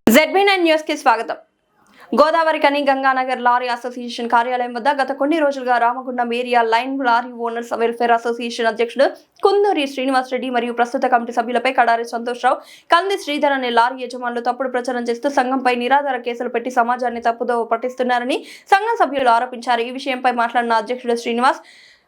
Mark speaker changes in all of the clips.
Speaker 1: ZB9 news కి స్వాగతం. గోదావరి కని గంగానగర్ లారీ అసోసియేషన్ కార్యాలయం వద్ద గత కొన్ని రోజులుగా Ramagundam area line lorry owners welfare association అధ్యక్షుడు కుందూరి శ్రీనివాస్ రెడ్డి మరియు ప్రస్తుత కమిటీ సభ్యులపై కడారి సంతోషరావు, కంది శ్రీధర్ అనే లారీ యజమానులు తప్పుడు ప్రచారం చేస్తూ సంఘంపై నిరాధార కేసులు పెట్టి సమాజాన్ని తప్పుదోవ పట్టిస్తున్నారని సంఘం సభ్యులు ఆరోపించారు. ఈ విషయంపై మాట్లాడిన అధ్యక్షుడు శ్రీనివాస్,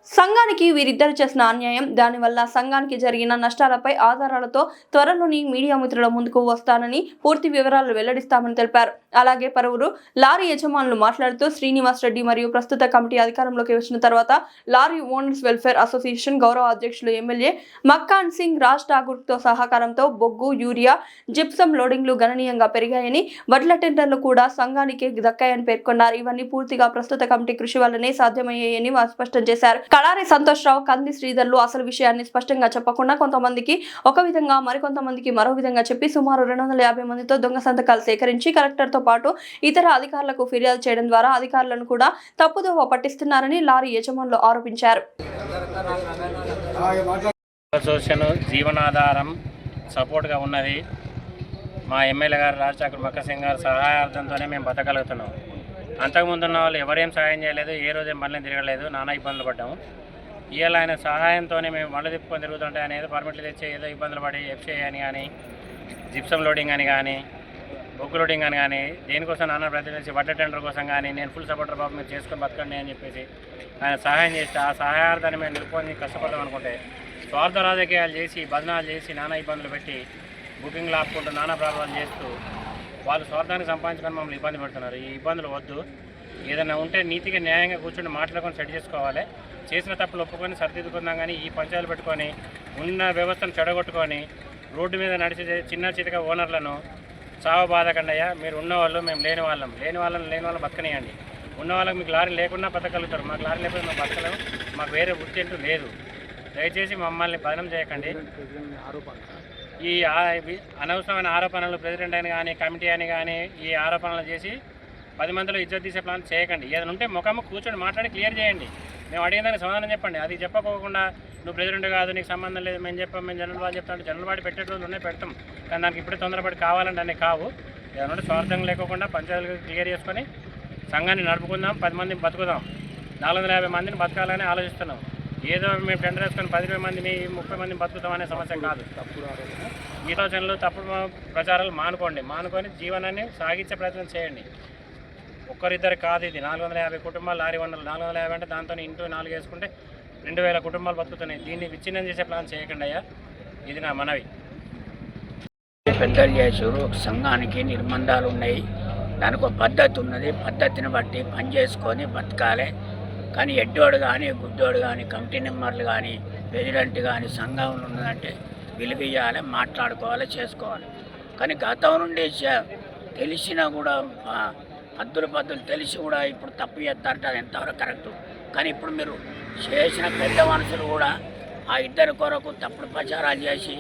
Speaker 1: సంఘానికి వీరిద్దరు చేసిన అన్యాయం, దానివల్ల సంఘానికి జరిగిన నష్టాలపై ఆధారాలతో త్వరలోని మీడియా మిత్రుల ముందుకు వస్తానని పూర్తి వివరాలు వెల్లడిస్తామని తెలిపారు. అలాగే పలువురు లారీ యజమానులు మాట్లాడుతూ శ్రీనివాస్ రెడ్డి మరియు ప్రస్తుత కమిటీ అధికారంలోకి వచ్చిన తర్వాత లారీ ఓనర్స్ వెల్ఫేర్ అసోసియేషన్ గౌరవ అధ్యక్షులు ఎమ్మెల్యే మక్కాన్ సింగ్ రాజ్ ఠాకూర్ తో సహకారంతో బొగ్గు, యూరియా, జిప్సం లోడింగ్లు గణనీయంగా పెరిగాయని, వడ్ల టెండర్లు కూడా సంఘానికి దక్కాయని పేర్కొన్నారు. ఇవన్నీ పూర్తిగా ప్రస్తుత కమిటీ కృషి వల్లనే సాధ్యమయ్యాయని వారు స్పష్టం చేశారు. కడారి సంతోషరావు, కంది శ్రీధర్లు అసలు విషయాన్ని స్పష్టంగా చెప్పకుండా కొంతమందికి ఒక విధంగా మరికొంతమందికి మరో విధంగా చెప్పి సుమారు 250 మందితో దొంగ సంతకాలు సేకరించి కలెక్టర్ తో పాటు ఇతర అధికారులకు ఫిర్యాదు చేయడం ద్వారా అధికారులను కూడా తప్పుదోవ పట్టిస్తున్నారని లారీ యజమానులు ఆరోపించారు.
Speaker 2: జీవనాధారం సపోర్ట్గా ఉన్నది. మా ఎమ్మెల్యే గారు రాజ్ ఠాకూర్ మక్కసింగ్ గారు సహాయార్థంతోనే మేము బతకగలుగుతున్నాం. అంతకుముందు ఉన్న వాళ్ళు ఎవరేం సహాయం చేయలేదు, ఏ రోజు ఏం పనులు తిరగలేదు, నానా ఇబ్బందులు పడ్డాము. ఇవాళ ఆయన సహాయంతోనే మేము మళ్ళీ తిప్పుకొని తిరుగుతుంటే ఆయన ఏదో పర్మిట్లు తెచ్చి ఏదో ఇబ్బందులు పడి ఎఫ్సీ అని కానీ, జిప్సం లోడింగ్ అని కానీ, బొగ్గు లోడింగ్ అని కానీ, దేనికోసం నాన్న ప్రతినిధి వడ్డ టెండర్ కోసం కానీ నేను ఫుల్ సపోర్టర్ బాబు మీరు చేసుకొని బతకండి అని చెప్పేసి ఆయన సహాయం చేస్తే ఆ సహాయార్థాన్ని మేము నిలుపుకొని కష్టపడదాం అనుకుంటే స్వార్థ రాజకీయాలు చేసి, బదనాలు చేసి, నానా ఇబ్బందులు పెట్టి బుకింగ్లు ఆపుకుంటూ నానా ప్రాబ్లాలు చేస్తూ వాళ్ళు స్వార్థానికి సంపాదించుకొని మమ్మల్ని ఇబ్బంది పెడుతున్నారు. ఈ ఇబ్బందులు వద్దు. ఏదైనా ఉంటే నీతిగా న్యాయంగా కూర్చొని మాట్లాడుకొని సెట్ చేసుకోవాలి. చేసిన తప్పులు ఒప్పుకొని సరిదిద్దుకుందాం. కానీ ఈ పంచాయతీలు పెట్టుకొని ఉన్న వ్యవస్థను చెడగొట్టుకొని రోడ్డు మీద నడిచే చిన్న చితక ఓనర్లను చావ బాధకండయ్యా. మీరు ఉన్నవాళ్ళు, మేము లేని వాళ్ళని బతకనియండి. ఉన్న వాళ్ళకి మీకు లారీ లేకుండా బతకగలుగుతారు, మాకు లారీ లేకపోతే మేము బతకలేము, మాకు వేరే వృత్తి అంటూ లేదు. దయచేసి మమ్మల్ని బదనం చేయకండి. ఈ అనవసరమైన ఆరోపణలు ప్రెసిడెంట్ అని కానీ, కమిటీ అని కానీ ఈ ఆరోపణలు చేసి 10 మందిలో ఇజ్జత్ తీసే ప్లాన్ చేయకండి. ఏదైనా ఉంటే ముఖాము కూర్చొని మాట్లాడి క్లియర్ చేయండి. మేము అడిగిన దానికి సమాధానం చెప్పండి. అది చెప్పకోకుండా నువ్వు ప్రెసిడెంట్ కాదు, నీకు సంబంధం లేదు, మేము జనరల్ బాడీ చెప్తాను. జనరల్ బాడీ పెట్టే రోజులు ఉన్నాయి, పెడతాం. కానీ దానికి ఇప్పుడే తొందరపడి కావాలంటే అన్నీ కావు. ఏదైనా ఉంటే స్వార్థం లేకుండా పంచాయతీలు క్లియర్ చేసుకొని సంఘాన్ని నడుపుకుందాం, 10 మందిని బతుకుదాం. 450 మందిని బతకాలని ఆలోచిస్తున్నాం. ఏదో మేము టెండర్ వేసుకొని 10-20 మందిని 30 మందిని బతుకుతామనే సమస్య కాదు. ఈ ఆలోచనలు, తప్పుడు ప్రచారాలు మానుకొని జీవనాన్ని సాగించే ప్రయత్నం చేయండి. ఒక్కరిద్దరు కాదు, ఇది 450 కుటుంబాలు లారీ ఓనర్లు. 450 అంటే దాంతో ఇంటూ 4 వేసుకుంటే 2000 కుటుంబాలు బతుకుతున్నాయి. దీన్ని విచ్ఛిన్నం చేసే ప్లాన్ చేయకండి అయ్యా, ఇది నా మనవి.
Speaker 3: పెద్దలు చేసారు. సంఘానికి నిర్బంధాలు ఉన్నాయి, దానికి ఒక పద్ధతి ఉన్నది. పద్ధతిని బట్టి పని చేసుకొని బతకాలి. కానీ ఎడ్డోడు కానీ, గుడ్డోడు కానీ, కమిటీ మెంబర్లు కానీ, ప్రెసిడెంట్ కానీ సంఘం ఉన్నదంటే విలువియాలి, మాట్లాడుకోవాలి, చేసుకోవాలి. కానీ గతం నుండి తెలిసినా కూడా పద్ధతులు తెలిసి కూడా ఇప్పుడు తప్పు చేస్తారంటే అది ఎంతవరకు కరెక్టు. కానీ ఇప్పుడు మీరు చేసిన పెద్ద మనుషులు కూడా ఆ ఇద్దరి కొరకు తప్పుడు ప్రచారాలు చేసి,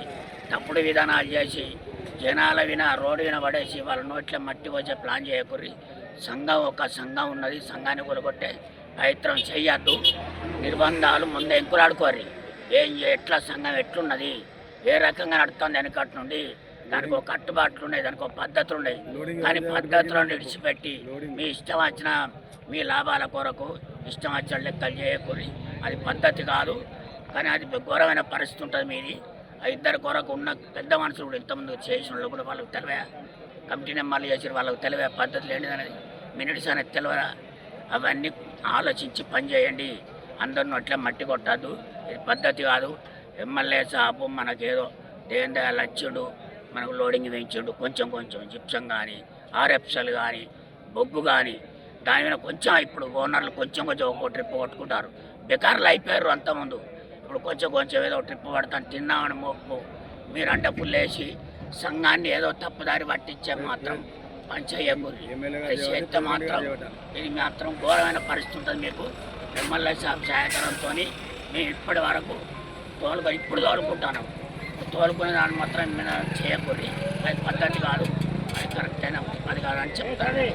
Speaker 3: తప్పుడు విధానాలు చేసి, జనాల రోడ్డు విన పడేసి వాళ్ళ నోట్ల మట్టి వచ్చే ప్లాన్ చేయకూరి. ఒక సంఘం ఉన్నది, సంఘాన్ని కొలగొట్టే ప్రయత్నం చేయొద్దు. నిర్బంధాలు ముందు ఎంకులాడుకోరు. ఎట్లా సంఘం ఎట్లున్నది, ఏ రకంగా నడుస్తుంది వెనకటి నుండి, దానికి ఒక కట్టుబాట్లు ఉన్నాయి, దానికి ఒక పద్ధతులు ఉన్నాయి. కానీ పద్ధతులను విడిచిపెట్టి మీ ఇష్టం వచ్చిన మీ లాభాల కొరకు ఇష్టం వచ్చిన లెక్కలు చేయకూరి. అది పద్ధతి కాదు. కానీ అది ఘోరమైన పరిస్థితి ఉంటుంది మీది. ఆ ఇద్దరు కొరకు ఉన్న పెద్ద మనుషులు కూడా ఇంతకుముందు చేసిన వాళ్ళు కూడా వాళ్ళకి తెలివే, కమిటీ నెంబర్లు చేసిన వాళ్ళకి తెలివే పద్ధతులు ఏంటిదనేది, మినిట్స్ అనేది తెలియదా. అవన్నీ ఆలోచించి పనిచేయండి. అందరిని అట్లా మట్టి కొట్టద్దు, ఇది పద్ధతి కాదు. ఎమ్మెల్యే సాపు మనకేదో దేని దయాలు వచ్చిండు, మనకు లోడింగ్ వేయించిండు. కొంచెం జిప్సం కానీ, ఆర్ఎఫ్సలు కానీ, బొగ్గు కానీ, దాని మీద కొంచెం ఇప్పుడు ఓనర్లు కొంచెం ఒక ట్రిప్ కొట్టుకుంటారు. బెకార్లు అయిపోయారు అంతకుముందు. ఇప్పుడు కొంచెం ఏదో ట్రిప్ పడతాను తిన్నామని మోపు మీరంటే పుల్లేసి సంఘాన్ని ఏదో తప్పుదారి పట్టించే మాత్రం పనిచేయకూడదు. చేస్తే మాత్రం ఇది మాత్రం ఘోరమైన పరిస్థితి ఉంటుంది మీకు. ఎమ్మెల్యే సాబ్ సహాయకరంతో మేము ఇప్పటి వరకు ఇప్పుడు తోలుకుంటాను. తోలుకునే దాన్ని మాత్రం చేయకూడదు. అది పద్ధతి కాదు, అది కరెక్ట్ అయినా అది కాదని చెప్తాను.